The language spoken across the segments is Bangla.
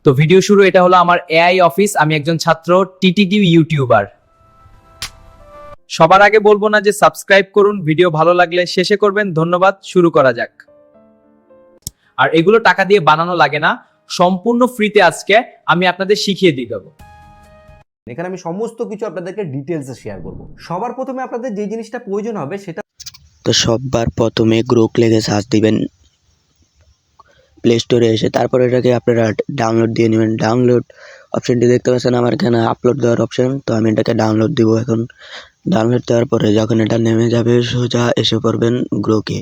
তো ভিডিও শুরু, এটা হলো আমার এআই অফিস। আমি একজন ছাত্র, টিটিকিউ ইউটিউবার। সবার আগে বলবো না যে সাবস্ক্রাইব করুন, ভিডিও ভালো লাগলে শেষে করবেন। ধন্যবাদ, শুরু করা যাক। আর এগুলো টাকা দিয়ে বানানো লাগে না, সম্পূর্ণ ফ্রিতে আজকে আমি আপনাদের শিখিয়ে দিয়ে দেবো। এখানে আমি সমস্ত কিছু আপনাদেরকে ডিটেলসে শেয়ার করব। সবার প্রথমে আপনাদের যে জিনিসটা প্রয়োজন হবে সেটা তো সবার প্রথমে গ্রোক লেগে সার্চ দিবেন প্লে স্টোরে এসে, তারপর এটাকে আপনারা ডাউনলোড দিয়ে নেবেন। ডাউনলোড অপশনটি দেখতে পাচ্ছেন আমার এখানে আপলোড দেওয়ার অপশন, তো আমি এটাকে ডাউনলোড দিব। এখন ডাউনলোড দেওয়ার পরে যখন এটা নেমে যাবে সোজা এসে পড়বেন গ্রোকে।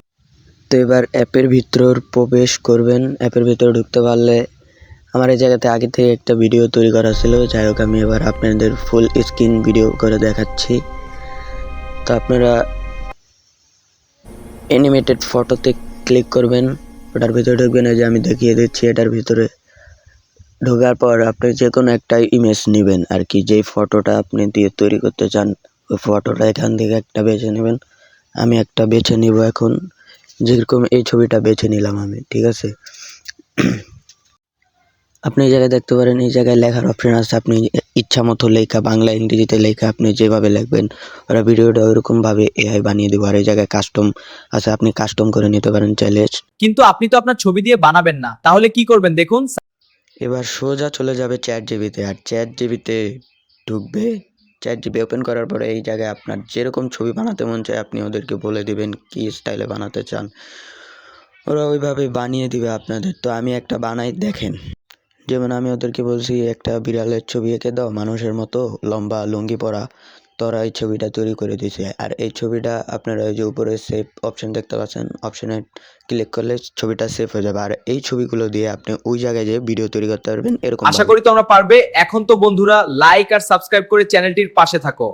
তো এবার অ্যাপের ভিতর প্রবেশ করবেন। অ্যাপের ভিতরে ঢুকতে পারলে আমার এই জায়গাতে আগে থেকে একটা ভিডিও তৈরি করা ছিল, যাই হোক আমি এবার আপনাদের ফুল স্ক্রিন ভিডিও করে দেখাচ্ছি। তো আপনারা অ্যানিমেটেড ফটোতে ক্লিক করবেন, ওটার ভিতরে ঢুকবেন। এই যে আমি দেখিয়ে দিচ্ছি, এটার ভিতরে ঢোকার পর আপনি যে কোনো একটা ইমেজ নেবেন আর কি, যেই ফটোটা আপনি দিয়ে তৈরি করতে চান ওই ফটোটা এখান থেকে একটা বেছে নেবেন। আমি একটা বেছে নিব এখন, যেরকম এই ছবিটা বেছে নিলাম আমি, ঠিক আছে। আপনি এই জায়গায় দেখতে পারেন, এই জায়গায় লেখার অপশন আছে, আপনি ইচ্ছা মতো লেখা, বাংলা ইংরেজিতে লেখা আপনি যেভাবে লিখবেন ওরা ভিডিওটা ওইরকমভাবে এআই বানিয়ে দেবো। আর এই জায়গায় কাস্টম আছে, আপনি কাস্টম করে নিতে পারেন চাইলে। কিন্তু আপনি তো আপনার ছবি দিয়ে বানাবেন না, তাহলে কি করবেন দেখুন। এবার সোজা চলে যাবে চ্যাট জিবিতে, আর চ্যাট জিবিতে ঢুকবে। চ্যাট জিবি ওপেন করার পরে এই জায়গায় আপনার যেরকম ছবি বানাতে মন চায় আপনি ওদেরকে বলে দিবেন কি স্টাইলে বানাতে চান, ওরা ওইভাবে বানিয়ে দিবে আপনাদের। তো আমি একটা বানাই, দেখেন। যেমন আমি ওদেরকে বলছি একটা বিড়ালের ছবি এঁকে দাও মানুষের মতো, লম্বা লুঙ্গি পরা, তোরা এই ছবিটা তৈরি করে দিছে। আর এই ছবিটা আপনারা ওই যে উপরে সেভ অপশন দেখতে পাচ্ছেন, অপশনে ক্লিক করলে ছবিটা সেভ হয়ে যাবে। আর এই ছবিগুলো দিয়ে আপনি ওই জায়গায় যেয়ে ভিডিও তৈরি করতে পারবেন এরকম। আশা করি তোমরা পারবে। এখন তো বন্ধুরা লাইক আর সাবস্ক্রাইব করে চ্যানেলটির পাশে থাকো।